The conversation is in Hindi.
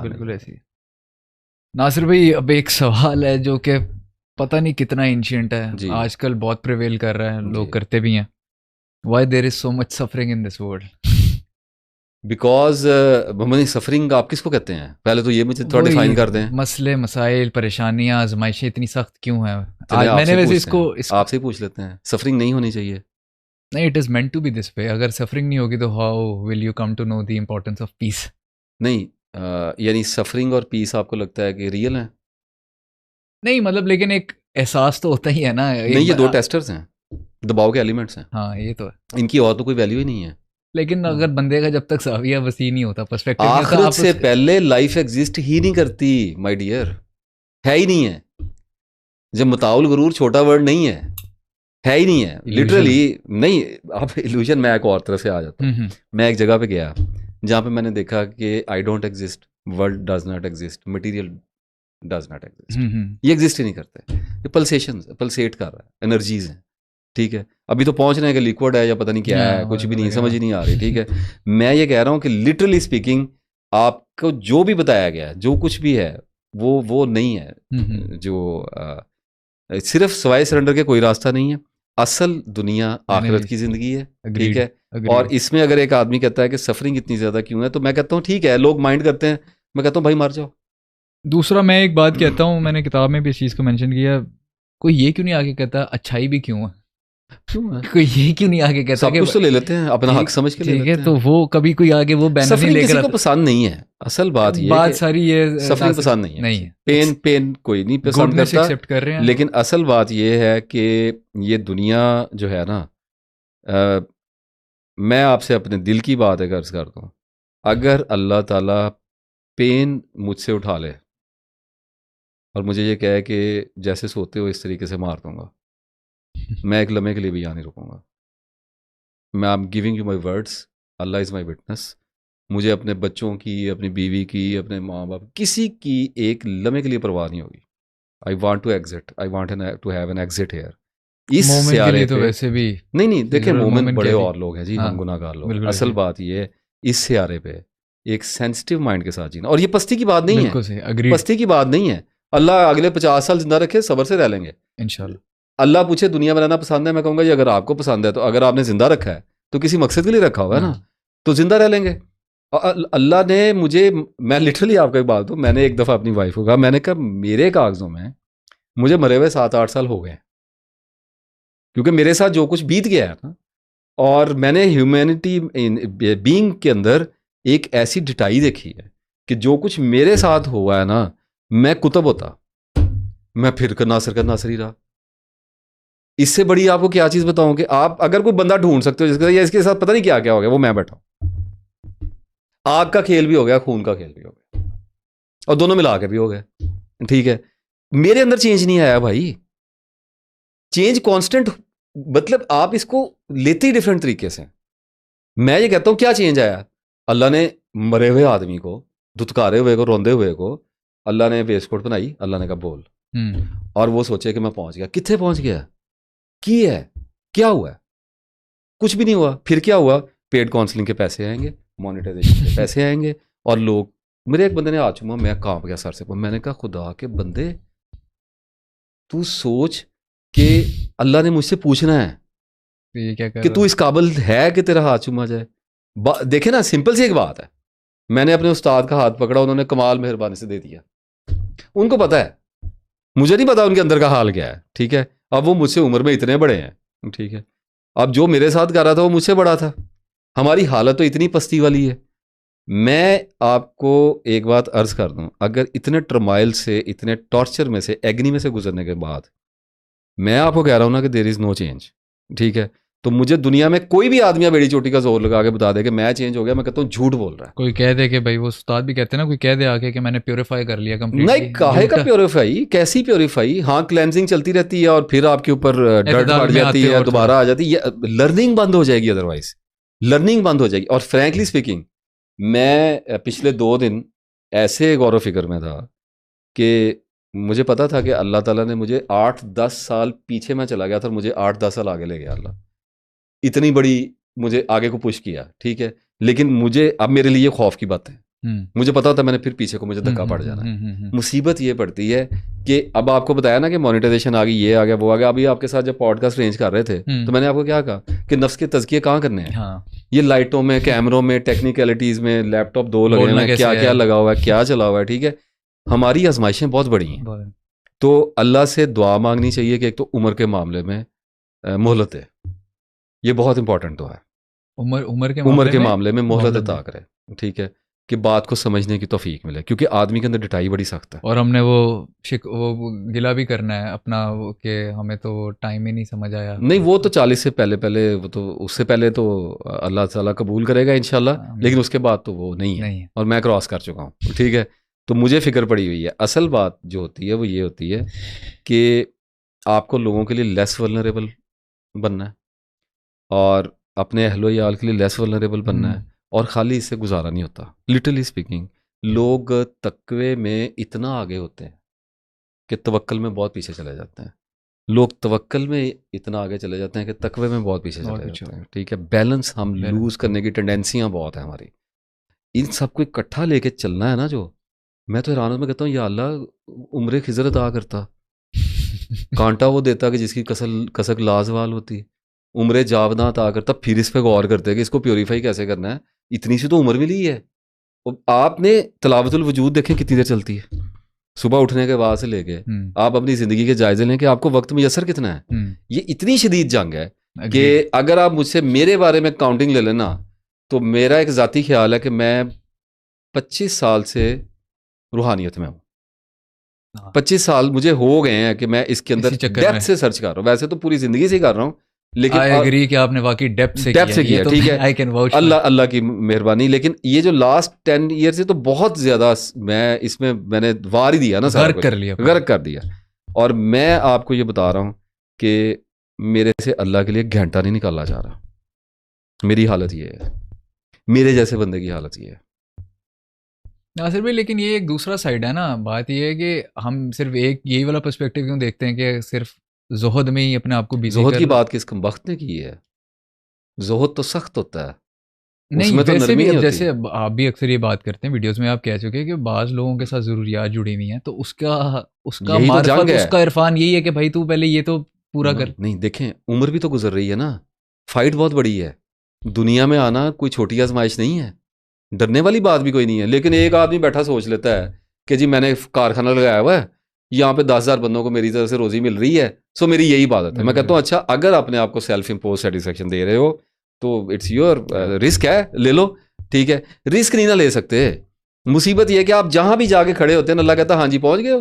बिल्कुल ऐसी है। नासिर भाई, अब एक सवाल है जो कि पता नहीं कितना एंशियंट है, जी आजकल बहुत प्रिवेल कर रहा है, जी। लोग करते भी हैं। Why there is so much suffering in this world? Because money suffering आप किसको कहते हैं, पहले तो ये मुझे थोड़ा वही डिफाइन कर दें। मसले मसाइल परेशानियां आजमाइशें इतनी सख्त क्यों हैं? चले आज मैंने आपसे वैसे पूछते इसको हैं, इसको आपसे ही पूछ लेते हैं, सफरिंग नहीं होनी चाहिए। नहीं, it is meant to be this way. अगर सफरिंग नहीं होगी तो how will you come to know the importance of peace? नहीं, यानी सफरिंग और पीस आपको लगता है कि रियल है? नहीं मतलब, लेकिन एक एहसास तो होता ही है ना नहीं, एक ये दो टेस्टर्स हैं, दबाव के एलिमेंट्स हैं, हाँ ये तो है। इनकी और तो कोई वैल्यू ही नहीं है। लेकिन अगर हाँ। बंदे का जब तक साविया वसी नहीं होता, पर्सपेक्टिव नहीं होता, आखिरत आप से उस पहले लाइफ एग्जिस्ट ही नहीं करती माय डियर, है ही नहीं है। जब मुताउल गुरूर छोटा वर्ड नहीं है ही नहीं है इल्यूजन लिटरली। है। नहीं, आप इल्यूजन, मैं एक और तरफ से आ जाता हूँ। हम्म। मैं एक जगह पे गया जहाँ पे मैंने देखा कि I don't exist, world does not exist, material does not exist. Hmm. ये एग्जिस्ट ही नहीं करते। ये पल्सेशन, पल्सेट कर रहा है, एनर्जीज हैं। ठीक है, अभी तो पहुंच रहे हैं कि लिक्विड है या पता नहीं क्या है, कुछ भी नहीं, समझ वगैरह। ही नहीं आ रही। ठीक है, मैं ये कह रहा हूँ कि लिटरली स्पीकिंग, आपको जो भी बताया गया है, जो कुछ भी है, वो नहीं है। जो सिर्फ सवाए सरेंडर के कोई रास्ता नहीं है। असल दुनिया मैंने भी आखिरत की ज़िंदगी है। ठीक अग्रीड है, और अग्रीड। इसमें अगर एक आदमी कहता है कि सफरिंग इतनी ज़्यादा क्यों है, तो मैं कहता हूँ ठीक है, लोग माइंड करते हैं, मैं कहता हूँ भाई मर जाओ। दूसरा मैं एक बात कहता हूँ, मैंने किताब में भी इस चीज़ को मेंशन किया, कोई ये क्यों नहीं आगे कहता अच्छाई भी क्यों है? क्यों है? कोई ये क्यों नहीं आगे कहता सब कि कुछ तो ले लेते हैं, अपना हक ठीक समझ के ले ठीक है, लेते तो हैं। वो कभी कोई आगे वो बैनर नहीं सफरिंग लेकर किसी को आता? पसंद नहीं है, असल बात ये है बात कि सारी ये सफरिंग नासिर पसंद नहीं है नहीं किसी, है, पेन पेन कोई नहीं पसंद गुडनेस करता। एक्सेप्ट कर रहे हैं। लेकिन असल बात ये है कि ये दुनिया जो है ना, अ, मैं आपसे अपने दिल की बात है अर्ज करता हूँ, अगर अल्लाह ताला पेन मुझसे उठा ले और मुझे ये कहे कि जैसे सोते हो इस तरीके से मार दूंगा, मैं एक लम्हे के लिए भी यहाँ नहीं रुकूंगा। मैं I am giving you my words, Allah is my witness. मुझे अपने बच्चों की, अपनी बीवी की, अपने माँ बाप, किसी की एक लम्हे के लिए परवाह नहीं होगी। I want to exit, I want to have an exit here, इस मोमिन के सियारे लिए तो पे। वैसे भी नहीं नहीं, देखें, फिजर मोमिन मोमिन बड़े के लिए। और लोग हैं जी, हाँ हम गुनाहगार लोग हैं। बिल्कुल असल ऐसी। बात ये है, इस सियारे पे एक सेंसिटिव माइंड के साथ जीना, और ये पस्ती की बात नहीं है, बिल्कुल सही, अग्रीड। पस्ती की बात नहीं है। अल्लाह अगले 50 साल जिंदा रखे, सब्र से रह लेंगे। इंशाल्लाह। अल्लाह पूछे दुनिया बनाना पसंद है, मैं कहूँगा जी अगर आपको पसंद है, तो अगर आपने जिंदा रखा है तो किसी मकसद के लिए रखा होगा ना, हाँ। तो जिंदा रह लेंगे। और अल्लाह ने मुझे, मैं लिटरली आपको एक बात दूँ, मैंने एक दफ़ा अपनी वाइफ को कहा, मैंने कहा मेरे कागजों में मुझे मरे हुए 7-8 साल हो गए, क्योंकि मेरे साथ जो कुछ बीत गया है ना, और मैंने ह्यूमैनिटी बीइंग के अंदर एक ऐसी डिटाई देखी है कि जो कुछ मेरे साथ हुआ है ना, मैं कुतुब होता, मैं फिर का नासर ही रहा। इससे बड़ी आपको क्या चीज़ बताऊं कि आप अगर कोई बंदा ढूंढ सकते हो जिसके, या इसके साथ पता नहीं क्या क्या हो गया, वो मैं बैठा हूं। आग का खेल भी हो गया, खून का खेल भी हो गया, और दोनों मिला के भी हो गए। ठीक है, मेरे अंदर चेंज नहीं आया भाई। चेंज कांस्टेंट, मतलब आप इसको लेते ही डिफरेंट तरीके से। मैं ये कहता हूं क्या चेंज आया, अल्लाह ने मरे हुए आदमी को, धुतकारे हुए को, रोंदे हुए को, अल्लाह ने वेस्टकोट बनाई, अल्लाह ने कहा बोल, हम्म। और वो सोचे कि मैं पहुंच गया, कितने पहुंच गया, की है, क्या हुआ है? कुछ भी नहीं हुआ। फिर क्या हुआ, पेड काउंसलिंग के पैसे आएंगे, मोनेटाइजेशन के पैसे आएंगे, और लोग, मेरे एक बंदे ने आज चुमा, मैं कांप गया सर से। मैंने कहा खुदा के बंदे, तू सोच कि अल्लाह ने मुझसे पूछना है तो ये क्या कर कि रहा तू है? इस काबिल है कि तेरा हाथ चुमा जाए। देखे ना, सिंपल सी एक बात है। मैंने अपने उस्ताद का हाथ पकड़ा, उन्होंने कमाल मेहरबानी से दे दिया। उनको पता है, मुझे नहीं पता उनके अंदर का हाल क्या है। ठीक है, अब वो मुझसे उम्र में इतने बड़े हैं। ठीक है, अब जो मेरे साथ कर रहा था वो मुझसे बड़ा था। हमारी हालत तो इतनी पस्ती वाली है। मैं आपको एक बात अर्ज कर दूं, अगर इतने ट्रमाइल से, इतने टॉर्चर में से, एग्नी में से गुजरने के बाद, मैं आपको कह रहा हूं ना कि देर इज नो चेंज। ठीक है, तो मुझे दुनिया में कोई भी आदमी बेड़ी चोटी का जोर लगा के बता दे कि मैं चेंज हो गया, मैं कहता हूँ झूठ बोल रहा है। कोई कह दे कि भाई, वो उस्ताद भी कहते हैं ना, कोई कह दे आके कि मैंने प्योरीफाई कर लिया नहीं, कंप्लीटली, काहे का झूठा। प्योरीफाई, कैसी प्योरीफाई? हाँ, क्लेंजिंग चलती रहती है और फिर आपके ऊपर डर्ट एतदाल पड़ में जाती आते हो है, और थोड़ा। दोबारा आ जाती है, लर्निंग बंद हो जाएगी, अदरवाइज लर्निंग बंद हो जाएगी। और फ्रैंकली स्पीकिंग, मैं पिछले 2 दिन ऐसे गौर फिक्र में था कि मुझे पता था कि अल्लाह ताला ने मुझे 8-10 साल पीछे मैं चला गया था, और मुझे 8-10 साल आगे ले गया अल्लाह। इतनी बड़ी मुझे आगे को पुश किया। ठीक है, लेकिन मुझे अब मेरे लिए खौफ की बात है। मुझे पता होता है मैंने फिर पीछे को मुझे धक्का पड़ जाना है। मुसीबत ये पड़ती है कि अब आपको बताया ना कि मोनेटाइजेशन आ गई, ये आ गया, वो आ गया। अभी आपके साथ जब पॉडकास्ट रेंज कर रहे थे तो मैंने आपको क्या कहा कि नफ्स के तज़किये कहाँ करने हैं? ये लाइटों में, कैमरों में, टेक्निकलिटीज़ में, लैपटॉप 2 लगे हुए हैं, क्या क्या लगा हुआ है, क्या चला हुआ है, ठीक है। हमारी आजमाइशें बहुत बड़ी हैं, तो अल्लाह से दुआ मांगनी चाहिए कि एक तो उम्र के मामले में मोहलत है, ये बहुत इंपॉर्टेंट दुआ है। उम्र के मामले में मोहलत अता करे, ठीक है, कि बात को समझने की तौफीक मिले, क्योंकि आदमी के अंदर डिटाई बड़ी सख्त है। और हमने वो गिला भी करना है अपना कि हमें तो टाइम ही नहीं समझ आया। नहीं, वो तो 40 से पहले वो तो, उससे पहले तो अल्लाह ताला कबूल करेगा इंशाल्लाह, लेकिन उसके बाद तो वो नहीं है। और मैं क्रॉस कर चुका हूँ, ठीक है। तो मुझे फिक्र पड़ी हुई है। असल बात जो होती है वो ये होती है कि आपको लोगों के लिए लेस वल्नरेबल बनना है और अपने अहलो याल के लिए लेस वल्नरेबल बनना है, और खाली इससे गुजारा नहीं होता। लिटरली स्पीकिंग, लोग तकवे में इतना आगे होते हैं कि तवक्कल में बहुत पीछे चले जाते हैं। लोग तवक्कल में इतना आगे चले जाते हैं कि तकवे में बहुत पीछे चले जाते हैं, ठीक है। बैलेंस हम लूज करने की टेंडेंसियां बहुत है हमारी। इन सबको इकट्ठा लेके चलना है ना, जो मैं तो हैरान में कहता हूँ, या अल्लाह उम्र खिजर अता करता, कांटा वो देता कि जिसकी कसक लाजवाल होती, उम्र जावदा अता करता, फिर इस पे गौर करते कि इसको प्योरीफाई कैसे करना है। इतनी सी तो उम्र मिली है। आपने तलावतुल वजूद देखें कितनी देर चलती है, सुबह उठने के बाद से लेके आप अपनी ज़िंदगी के जायजे लें कि आपको वक्त मुयसर कितना है। ये इतनी शदीद जंग है कि अगर आप मुझसे मेरे बारे में काउंटिंग ले लेना, तो मेरा एक ज़ाती ख्याल है कि मैं 25 साल से रूहानियत में हूँ। 25 साल मुझे हो गए हैं कि मैं इसके अंदर डेप्थ से सर्च कर रहा हूँ। वैसे तो पूरी ज़िंदगी से कर रहा हूँ, लेकिन आई एग्री कि आपने वाकई डेप्थ से किया, ठीक है। आई कैन वाउच, अल्लाह की मेहरबानी। लेकिन ये जो लास्ट 10 ईयर से तो बहुत ज़्यादा मैं इसमें मैंने वार ही दिया ना, गर्क कर दिया। और मैं आपको ये बता रहा हूँ कि मेरे से अल्लाह के लिए घंटा नहीं निकाला जा रहा। मेरी हालत ये है, मेरे जैसे बंदे की हालत ये है नासिर भाई। लेकिन ये एक दूसरा साइड है ना, बात ये है कि हम सिर्फ एक यही वाला पर्सपेक्टिव क्यों देखते हैं कि सिर्फ ज़ुहद में ही अपने आप को बिजी। ज़ुहद की बात किस वक्त ने की है? ज़ुहद तो सख्त होता है, नहीं तो वैसे भी। अब जैसे आप भी अक्सर ये बात करते हैं वीडियोस में, आप कह चुके हैं कि बाज़ लोगों के साथ ज़रूरियात जुड़ी हुई हैं, तो उसका मार्फत, उसका इरफान यही है कि भाई तू पहले ये तो पूरा कर। नहीं, देखें, उम्र भी तो गुजर रही है ना, फाइट बहुत बड़ी है। दुनिया में आना कोई छोटी आजमाइश नहीं है, डरने वाली बात भी कोई नहीं है। लेकिन एक आदमी बैठा सोच लेता है कि जी मैंने कारखाना लगाया हुआ है, यहाँ पे 10,000 बंदों को मेरी तरफ से रोजी मिल रही है, सो मेरी यही इबादत है। मैं कहता हूँ अच्छा, अगर अपने आप को सेल्फ इम्पोज सेटिस्फेक्शन दे रहे हो तो इट्स योर रिस्क है, ले लो, ठीक है। रिस्क नहीं ना ले सकते। मुसीबत यह है कि आप जहाँ भी जाके खड़े होते हैं, अल्लाह कहता हाँ जी पहुँच गए हो।